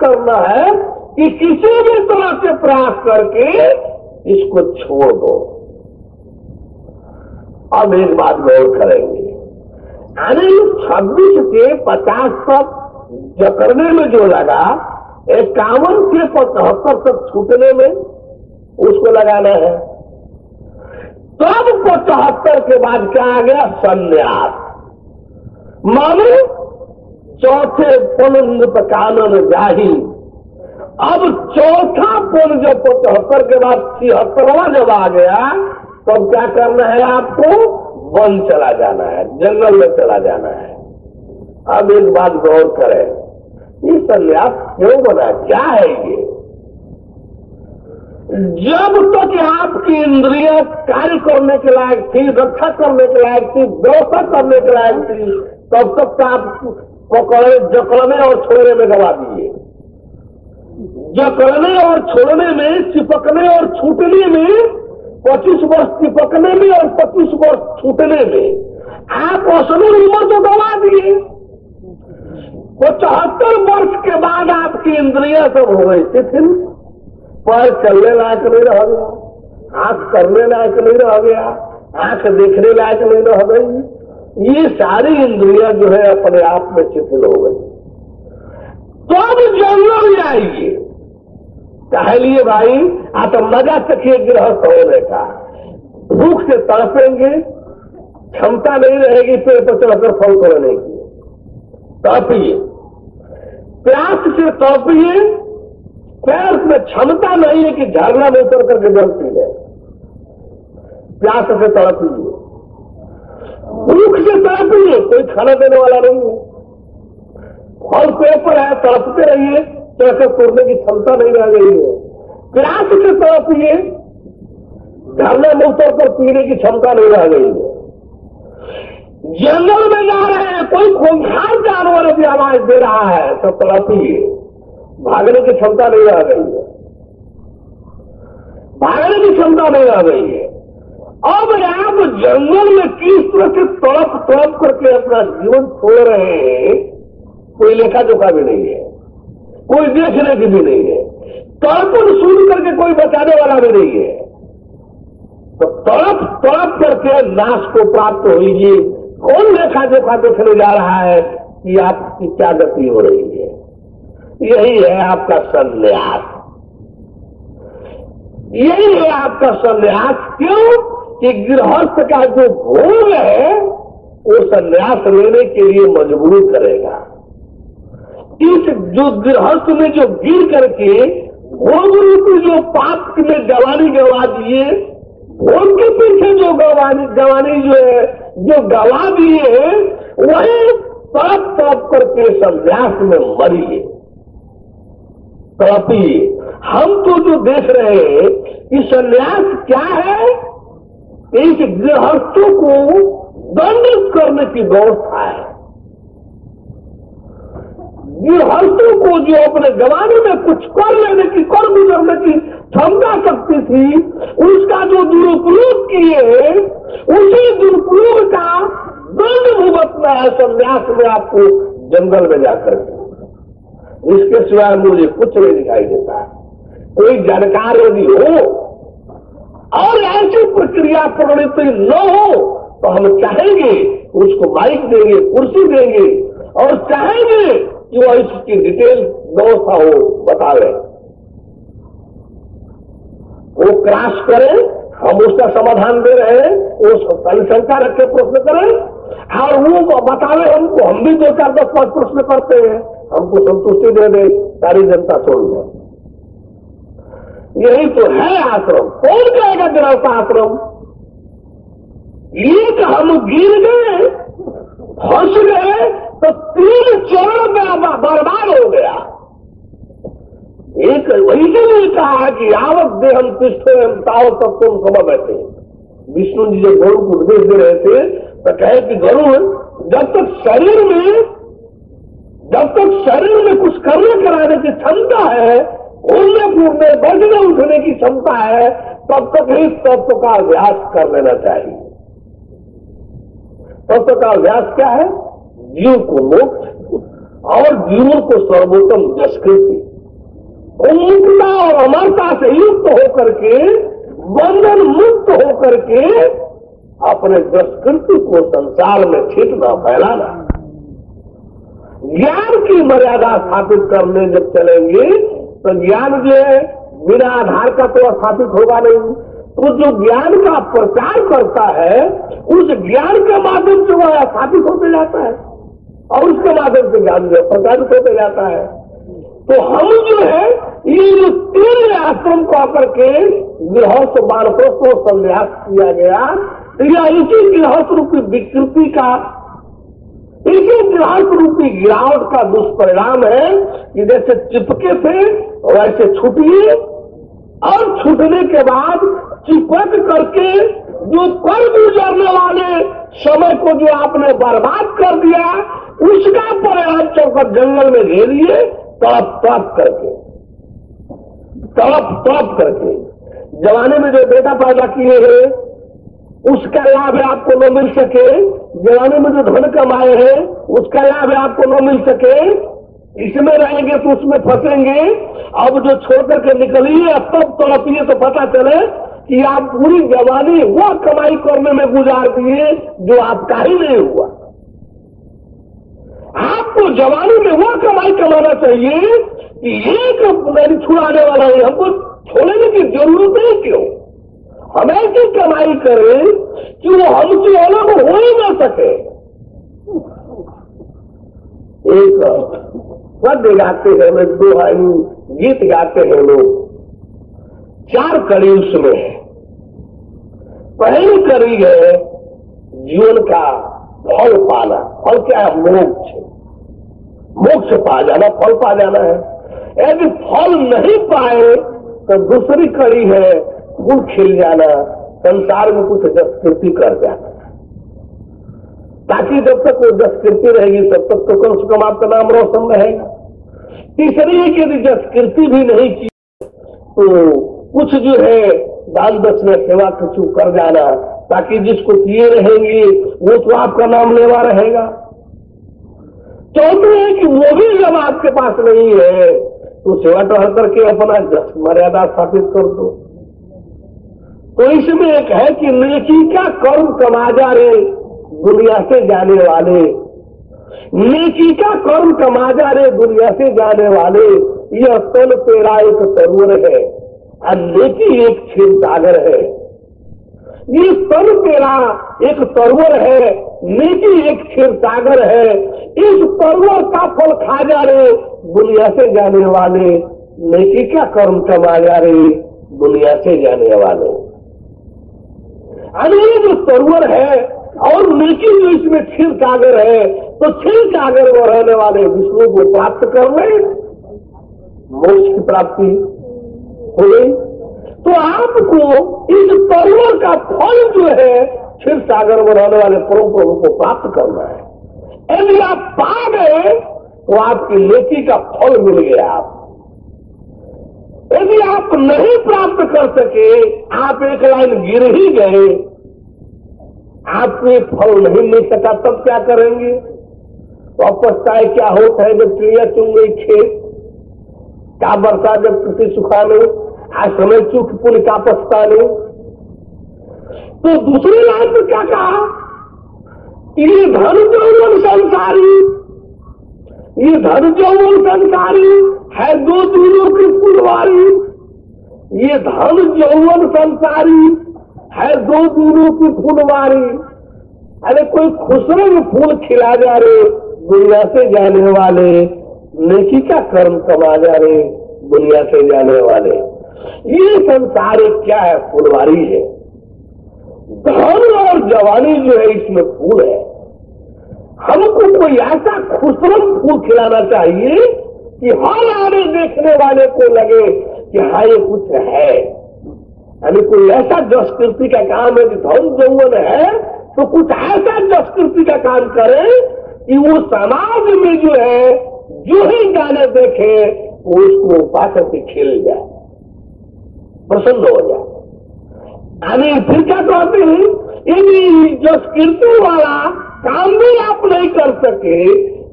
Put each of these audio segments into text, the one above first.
करना है कि किसी भी तरह से प्रयास करके इसको छोड़ दो। अब एक बात गौर करेंगे, यानी 26 के 50 तक जकड़ने में जो लगा, 51 से 75 तक छूटने में उसको लगाना है। तब 75 के बाद क्या आ गया? संन्यास। मानो चौथे पुनः कानन जाही। अब चौथा पुन जब 75 के बाद 76वां जब आ गया, तब क्या करना है? आपको वन चला जाना है, जंगल में चला जाना है। अब एक बात गौर करें, ये संन्यास क्यों बना, क्या है ये? जब तक आपकी इंद्रियां कार्य करने के लायक थी, रक्षा करने के लायक थी, व्यवस्था करने के लायक थी, तब तक तो आप पकड़े, जकड़ने और छोड़ने में गवा दिए। जकड़ने और छोड़ने में, चिपकने और छूटने में 25 वर्ष चिपकने में और 25 वर्ष छूटने में आप असली उम्र तो गवा दिए। 75 वर्ष के बाद आपकी इंद्रियां सब हो गई शिथिल, पैर चलने लायक नहीं रह गया, आंख करने लायक नहीं रह गया, आंख देखने लायक नहीं रह गई। ये सारी इंद्रियां जो है अपने आप में शिथिल हो गई। तो अब जंगल जाइए, टहलिए भाई, आप मजा चखिए गृहस्थ होने का। भूख से तड़पेंगे, क्षमता नहीं रहेगी पेड़ पर चढ़कर फल तोड़ने की, तड़पिए। प्यास से तड़पिए, पैर में क्षमता नहीं है कि झरना में उतर करके जल पी ले, प्यास से तड़पिए। भूख से तड़पिए, कोई खाना देने वाला नहीं है, फल पेड़ पर है, तड़पते रहिए, चढ़कर तोड़ने की क्षमता नहीं रह गई है। प्यास से तड़पिए, झरने में उतर कर पीने की क्षमता नहीं रह गई है। जंगल में जा रहे हैं, कोई खूंखार जानवर भी आवाज दे रहा है तो तड़पिए, भागने की क्षमता नहीं रह गई है, भागने की क्षमता नहीं रह गई है। अब आप जंगल में किस तरह से तड़प तड़प करके अपना जीवन छोड़ रहे हैं, कोई लेखा जोखा भी नहीं है, कोई देखने की भी नहीं है, तड़पन सुन करके कोई बचाने वाला भी नहीं है। तो तड़प तड़प करके नाश को प्राप्त होइए। कौन लेखा जोखा देखने जा रहा है कि आपकी क्या गति हो रही है? यही है आपका संन्यास, यही है आपका संन्यास। क्यों कि गृहस्थ का जो भोग है वो संन्यास लेने के लिए मजबूर करेगा। इस जो गृहस्थ में जो गिर करके भोग रूपी जो पाप में जवानी गवा दिए, भोग के पीछे जो जवानी जो है जो गवा दिए, वही तड़प तड़प करके संन्यास में मरिए, तड़पिए। हम तो जो देख रहे हैं कि संन्यास क्या है, इस गृहस्थों को दंडित करने की व्यवस्था है। गृहस्थों को जो अपने जमाने में कुछ कर लेने की, कर गुजरने की क्षमता शक्ति थी, उसका जो दुरुपयोग किए, उसी दुरुपयोग का दंड भुगतना है संन्यास में आपको जंगल में जाकर के। इसके सिवाय मुझे कुछ नहीं दिखाई देता है। कोई जानकार यदि हो और ऐसी प्रक्रिया प्रवृत्ति न हो तो हम चाहेंगे उसको माइक देंगे, कुर्सी देंगे और चाहेंगे कि वह इसकी डिटेल व्यवस्था हो बतावे, वो क्रॉस करे, हम उसका समाधान दे रहे हैं, वो शंका रखे प्रश्न करें और वो बतावे हमको। हम भी 2, 4, 10, 5 प्रश्न करते हैं, हमको संतुष्टि दे दे, सारी जनता छोड़ दे। यही तो है आश्रम। कौन कहेगा गृहस्थ आश्रम? एक हम गिर गए, फंस गए तो 3 चरण में बर्बाद हो गया। एक वही के लिए कहा कि आवत देहम तिष्ठो तावत तक तुम समझ बैठे। विष्णु जी जब गरुड़ को उपदेश दे रहे थे तो कहे कि गरुड़, जब तक शरीर में कुछ करने कराने की क्षमता है, घूमने फिरने बैठने उठने की क्षमता है, तब तक ही तत्व का अभ्यास कर लेना चाहिए। तत्व का अभ्यास क्या है? जीव को मोक्ष और जीवों को सर्वोत्तम जसकृति, होकर के, बंधन मुक्त होकर के अपने संस्कृति को संसार में छिटना, फैलाना। ज्ञान की मर्यादा स्थापित करने जब चलेंगे तो ज्ञान जो है बिना आधार का तो स्थापित होगा नहीं। तो जो ज्ञान का प्रचार करता है उस ज्ञान के माध्यम से वह स्थापित होते जाता है और उसके माध्यम से ज्ञान जो प्रचारित होते जाता है। तो हम जो है ये जो 3 आश्रम को आकर के गृहस्थ वानप्रस्थ को संन्यास किया गया, या इसी गृहस्थ रूपी विकृति का, इसी गृहस्थ रूपी गिरावट का दुष्परिणाम है कि जैसे चिपके थे वैसे छूटिए, और छूटने के बाद चिपक करके जो कर गुजरने वाले समय को जो आपने बर्बाद कर दिया, उसका परिणाम चौकर जंगल में घेरिए, तड़प करके जवानी में जो बेटा पैदा किए हैं उसका लाभ आपको न मिल सके, जवानी में जो धन कमाए हैं उसका लाभ आपको न मिल सके, इसमें रहेंगे तो उसमें फंसेंगे। अब जो छोड़ करके निकलिए तब तड़पिए तो पता चले कि आप पूरी जवानी वह कमाई करने में गुजार दिए जो आपका ही नहीं हुआ। आपको जवानी में वह कमाई कमाना चाहिए कि एक नहीं छुड़ाने वाला है, हमको छोड़ने की जरूरत है क्यों? हम ऐसी कमाई करें कि वो हमसे अलग हो ही ना सके। एक पद्य गाते हैं, दोहा गीत गाते हैं लोग, 4 कड़ी उसमें है। पहली कड़ी है जीवन का फल पाना। फल क्या है? मोक्ष। मोक्ष पा जाना, फल पा जाना है। यदि फल नहीं पाए तो दूसरी कड़ी है फूल खिल जाना, संसार में कुछ जसकृति कर जाना, ताकि जब तक वो जसकृति रहेगी तब तक तो कम से कम आपका नाम रोशन रहेगा। तीसरी है कि यदि जसकृति भी नहीं की तो कुछ जो है दान दक्षिणा सेवा कुछ कर जाना, ताकि जिसको किए रहेंगे वो तो आपका नाम लेवा रहेगा। चौथे है कि वो भी जब आपके पास नहीं है तो सेवा टहल करके अपना जस मर्यादा स्थापित कर दो। तो इसमें एक है कि नेकी का कर्म कमा जा रे दुनिया से जाने वाले, नेकी का कर्म कमा जा रे दुनिया से जाने वाले, यह तन तेरा एक तरुण है और नेकी एक क्षीर सागर है। ये तन तेरा एक तरुण है, नेकी एक क्षीर सागर है। इस तरुण का फल खा जा रे दुनिया से जाने वाले, नेकी का कर्म कमा जा रे दुनिया से जाने वाले। ये जो तरुण है और नेकी जो इसमें क्षीर सागर है, तो क्षीर सागर में रहने वाले विष्णु को प्राप्त कर ले, मोक्ष की प्राप्ति हो गई। तो आपको इस तरुण का फल जो है क्षीर सागर में रहने वाले परम प्रभु को प्राप्त करना है। यदि आप पा गए तो आपकी नेकी का फल मिल गया। आप यदि आप नहीं प्राप्त कर सके, आप एक लाइन गिर ही गए, आपको फल नहीं मिल सका, तब क्या करेंगे? तो अब पछताए क्या होता है जब चिड़िया चुन गई खेत, क्या बरसा जब किसी सुखाने, आज समय चूक पुल का पछताने। तो दूसरी लाइन में क्या कहा? ये धन जौवन संसारी, ये धन जौवन संसारी है दो दूरों की फुलवारी। ये धन जौवन संसारी है दो दूरों की फुलवारी। अरे कोई खुसरे में फूल खिला जा रहे दुनिया से जाने वाले, नेकी का कर्म कमा जा रहे दुनिया से जाने वाले। ये संसार क्या है? फुलवारी है। धन और जवानी जो है इसमें फूल है। हमको कोई ऐसा खुशरम फूल खिलाना चाहिए कि हर आने देखने वाले को लगे कि हाँ ये कुछ है। यानी कोई ऐसा जसकृति का काम है कि धन जौवन है तो कुछ ऐसा जसकृति का काम करे कि वो समाज में जो है जो ही गाने देखे वो उसको पाकर के खेल जाए, प्रसन्न हो जाए। यानी फिर क्या कहते हैं? यदि जसकृति वाला काम भी आप नहीं कर सके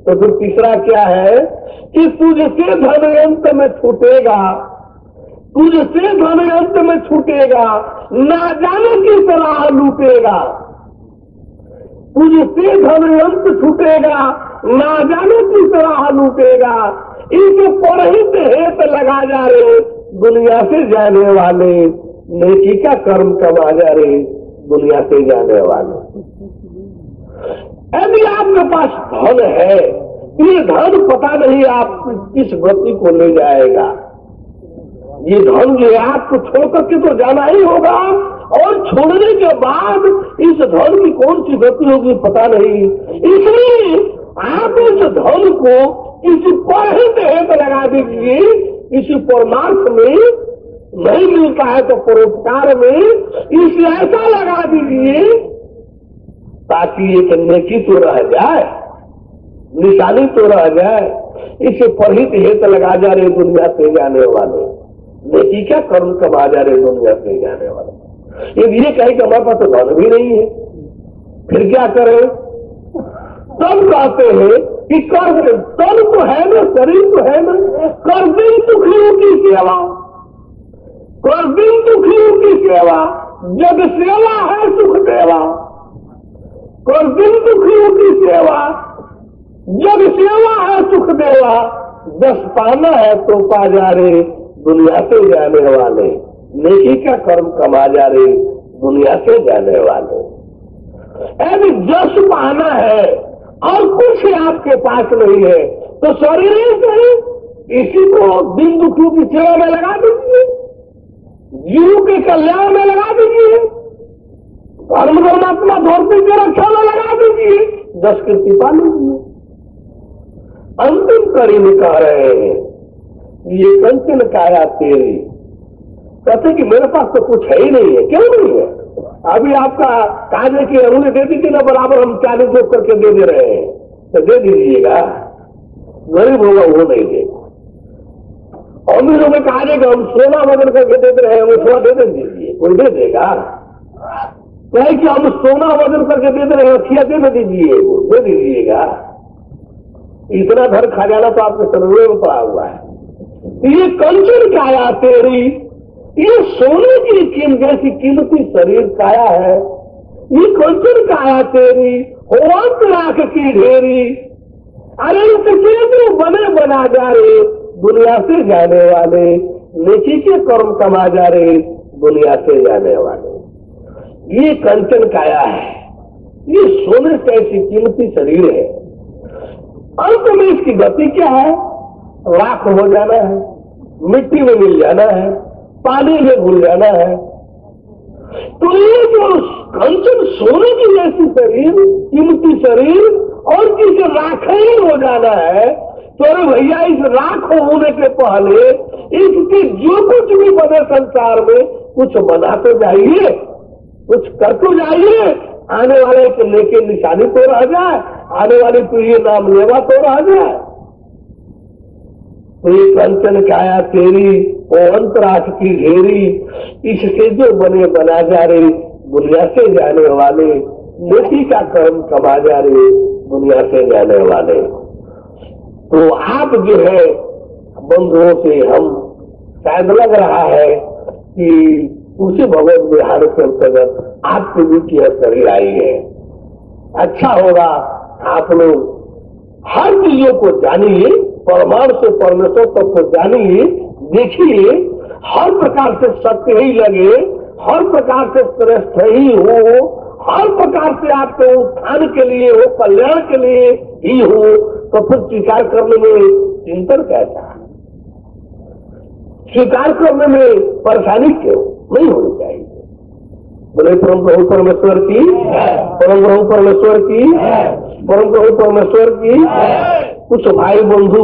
तो फिर तीसरा क्या है कि तुझसे धन अंत में छूटेगा, तुझसे धन अंत में छूटेगा, ना जाने किस राह लूटेगा। तुझसे धन अंत छूटेगा, ना जाने किस राह लूटेगा। इसे परहित हेत लगा जा रे दुनिया से जाने वाले, नेकी का कर्म कमा जा रे दुनिया से जाने वाले। यदि आपके पास धन है, ये धन पता नहीं आप किस गति को ले जाएगा। ये धन जो है आपको छोड़ करके तो जाना ही होगा, और छोड़ने के बाद इस धन की कौन सी गति होगी पता नहीं। इसलिए आप इस धन को किसी परहित हेत लगा दीजिए, किसी परमार्थ में नहीं मिलता है तो परोपकार में इसे ऐसा लगा दीजिए ताकि एक नेकी तो रह जाए, निशानी तो रह जाए। इसे परहित हेत लगा जा रहे दुनिया से जाने वाले, नेकी क्या कर्म कमा जा रहे दुनिया से जाने वाले। ये कहे कि हमारे पास तो धन भी नहीं है, फिर क्या करें? तब कहते हैं कि कर तन तो है ना, शरीर तो है ना, कर दिन दुखियों की सेवा, कर दिन दुखियों की सेवा, जग सेवा है सुख देवा। कर दिन दुखियों की सेवा, जग सेवा है सुख देवा। 10 पाना है तो पा जा रे दुनिया से जाने वाले, नेकी का कर्म कमा जा रे दुनिया से जाने वाले। यदि 10 पाना है और कुछ आपके पास नहीं है तो शरीर से इसी को दिन दुखियों की सेवा में लगा दीजिए, जीव के कल्याण में लगा दीजिए, धर्म धर्मात्मा धरती की रक्षा में लगा दीजिए, 10 कीर्ति पा लीजिए। अंतिम कड़ी में कह रहे हैं ये कंचन काया तेरी। कहते कि मेरे पास तो कुछ है ही नहीं है। क्यों नहीं है? अभी आपका काजे की अंगुली दे दीजिए ना, बराबर हम 40 जोड़ करके दे दे रहे हैं, तो दे दीजिएगा। गरीब होगा वो नहीं देगा, अमीर होगा काजे का हम सोना वजन करके दे दे रहे हैं, वो थोड़ा दे दीजिए, कोई दे देगा? कहे कि हम सोना वजन करके दे दे रहे हैं, अखिया दे दीजिए, वो दे दीजिएगा। इतना धन खजाना तो आपके शरीर में पड़ा हुआ है। ये कंचन काया तेरी, ये सोने की कीमत जैसी कीमती शरीर काया है। ये कंचन काया तेरी, होवंत राख की ढेरी। अरे इसके जो बने बना जा रहे दुनिया से जाने वाले, नेकी के कर्म कमा जा रहे दुनिया से जाने वाले। ये कंचन काया है, ये सोने से ऐसी कीमती शरीर है। अंत में इसकी गति क्या है? राख हो जाना है, मिट्टी में मिल जाना है, पानी में घुल जाना है। तो ये जो कंचन सोने की जैसी शरीर, कीमती शरीर, और जिसे राख ही हो जाना है, तो अरे भैया इस राख होने के पहले इसके जो कुछ भी बने संसार में कुछ बना तो जाइए, कुछ कर तो जाइए। आने वाले के लेके निशानी तो रह जाए, आने वाली पीढ़ी नाम लेवा तो रह जाए। तो ये कंचन काया तेरी, वो अंतराक्ष की घेरी, इससे जो बने बना जा रहे दुनिया से जाने वाले, नेकी का कर्म कमा जा रहे दुनिया से जाने वाले। तो आप जो है बंधुओं से हम शायद लग रहा है कि उसी भगवत विहार के अंतर्गत आपके भी की शरीर आई है। अच्छा होगा आप लोग हर चीजों को जानिए, परमाणु से परमेश्वर तक को जानिए, देखिए, हर प्रकार से सत्य ही लगे, हर प्रकार से श्रेष्ठ ही हो, हर प्रकार से आपके उत्थान के लिए हो, कल्याण के लिए ही हो, तो फिर स्वीकार करने में चिंतन कैसा? स्वीकार करने में परेशानी क्यों नहीं होनी चाहिए? बोले परम प्रभु परमेश्वर की, परम प्रभु परमेश्वर की, परम प्रभु परमेश्वर की। कुछ भाई बंधु